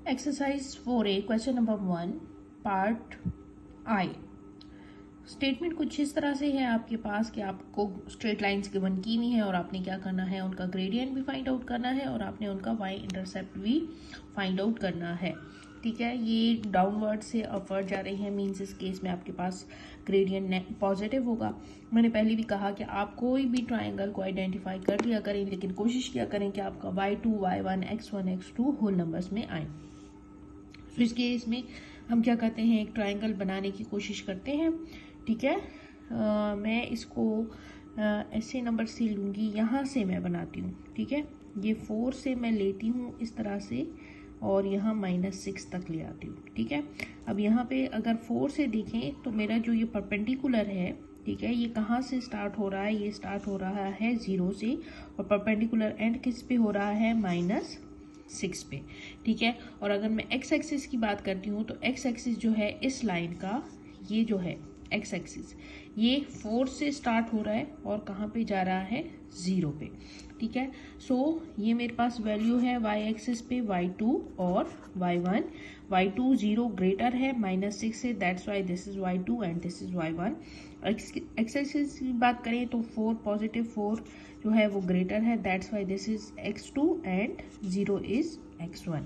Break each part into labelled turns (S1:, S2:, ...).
S1: Exercise 4A question number 1 part आई। Statement कुछ इस तरह से है आपके पास कि आपको स्ट्रेट लाइंस गिवन की हुई है और आपने क्या करना है, उनका ग्रेडियंट भी फाइंड आउट करना है और आपने उनका वाई इंटरसेप्ट भी फाइंड आउट करना है। ठीक है, ये डाउनवर्ड से अपवर्ड जा रही है, मीन्स इस केस में आपके पास ग्रेडियंट पॉजिटिव होगा। मैंने पहले भी कहा कि आप कोई भी ट्राइंगल को आइडेंटिफाई कर लिया करें, लेकिन कोशिश किया करें कि आपका y2, y1, x1, x2 whole numbers में आए। तो इस केस में हम क्या करते हैं, एक ट्राइंगल बनाने की कोशिश करते हैं। ठीक है, मैं इसको ऐसे नंबर से लूँगी, यहाँ से मैं बनाती हूँ। ठीक है, ये 4 से मैं लेती हूँ इस तरह से और यहाँ -6 तक ले आती हूँ। ठीक है, अब यहाँ पे अगर 4 से देखें तो मेरा जो ये परपेंडिकुलर है, ठीक है, ये कहाँ से स्टार्ट हो रहा है, ये स्टार्ट हो रहा है 0 से और परपेंडिकुलर एंड किस पे हो रहा है, -6 पे। ठीक है, और अगर मैं x एक्सिस की बात करती हूँ तो x एक्सिस जो है इस लाइन का, ये जो है x एक्सिस, ये 4 से स्टार्ट हो रहा है और कहाँ पे जा रहा है, 0 पे। ठीक है, सो ये मेरे पास वैल्यू है y एक्सिस पे y2 और y1। y2 0 ग्रेटर है -6 से, that's why this is y2 and this is y1। x axis की बात करें तो 4 पॉजिटिव 4 जो है वो ग्रेटर है, that's why this is x2 and 0 is x1।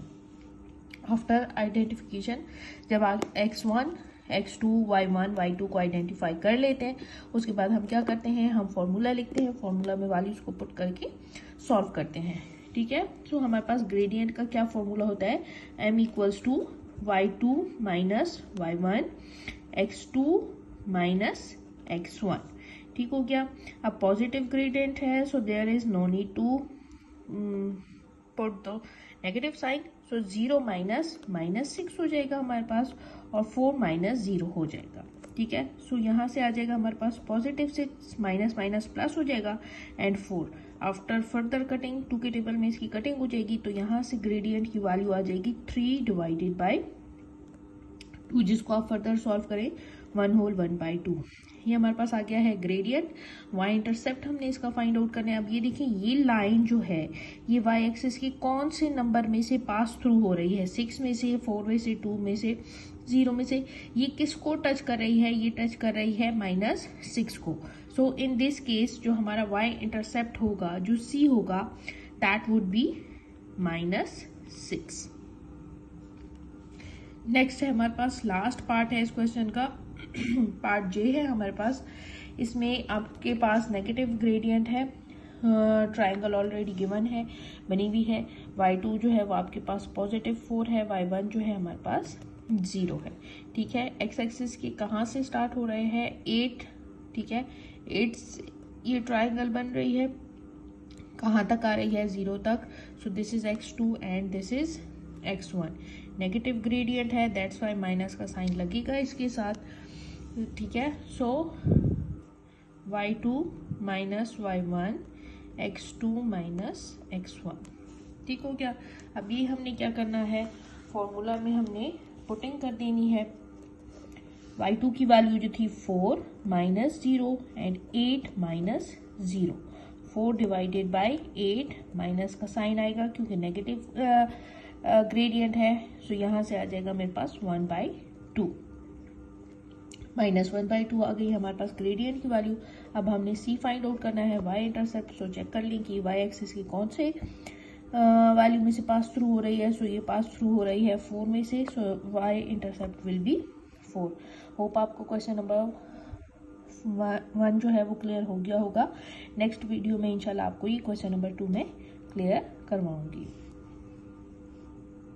S1: After identification, जब आप x1, x2, y1, y2 को आइडेंटिफाई कर लेते हैं, उसके बाद हम क्या करते हैं, हम फॉर्मूला लिखते हैं, फॉर्मूला में वैल्यूज को पुट करके सॉल्व करते हैं। ठीक है, तो हमारे पास ग्रेडियंट का क्या फॉर्मूला होता है, m equals to y2 minus y1 x2 minus x1। ठीक हो गया। अब पॉजिटिव ग्रेडियंट है, so there is no need to put the negative sign, so 0 minus -6 हो जाएगा हमारे पास और 4 माइनस 0 हो जाएगा। ठीक है, सो यहाँ से आ जाएगा हमारे पास पॉजिटिव 6 माइनस माइनस प्लस हो जाएगा एंड 4। आफ्टर फर्दर कटिंग 2 के टेबल में इसकी कटिंग हो जाएगी, तो यहाँ से ग्रेडियंट की वैल्यू आ जाएगी 3 डिवाइडेड बाई 2, जिसको आप फर्दर सॉल्व करें 1 होल 1/2। ये हमारे पास आ गया है ग्रेडियंट। वाई इंटरसेप्ट हमने इसका फाइंड आउट करना है। अब ये देखिए, ये लाइन जो है ये वाई एक्सिस के कौन से नंबर में से पास थ्रू हो रही है, 6 में से, 4 में से, 2 में से, 0 में से। ये किसको टच कर रही है, ये टच कर रही है -6 को। सो इन दिस केस जो हमारा वाई इंटरसेप्ट होगा, जो सी होगा, दैट वुड बी -6। नेक्स्ट है हमारे पास लास्ट पार्ट है इस क्वेश्चन का, पार्ट जे है हमारे पास। इसमें आपके पास नेगेटिव ग्रेडियंट है, ट्राइंगल ऑलरेडी गिवन है, बनी हुई है। y2 जो है वो आपके पास पॉजिटिव 4 है, y1 जो है हमारे पास 0 है। ठीक है, x एक्सिस के कहाँ से स्टार्ट हो रहे हैं, 8। ठीक है, 8 से ये ट्राइंगल बन रही है, कहाँ तक आ रही है, 0 तक। So this is x2 and this is x1। Negative gradient है, दैट्स वाई माइनस का साइन लगेगा इसके साथ। ठीक है, सो y2 minus y1 x2 minus x1। ठीक हो गया। अब ये हमने क्या करना है, फॉर्मूला में हमने पुटिंग कर देनी है। y2 की वैल्यू जो थी 4 minus 0 and 8 minus 0। 4 divided by 8, minus का साइन आएगा क्योंकि नेगेटिव ग्रेडियंट है, सो यहाँ से आ जाएगा मेरे पास 1/2, -1/2 आ गई हमारे पास ग्रेडियंट की वैल्यू। अब हमने सी फाइंड आउट करना है, वाई इंटरसेप्ट। सो चेक कर लें कि वाई एक्सिस की कौन से वैल्यू में से पास थ्रू हो रही है। सो ये पास थ्रू हो रही है 4 में से, so Y intercept will be 4। Hope आपको क्वेश्चन नंबर 1 जो है वो क्लियर हो गया होगा। नेक्स्ट वीडियो में इंशाल्लाह आपको ये क्वेश्चन नंबर 2 में क्लियर करवाऊंगी।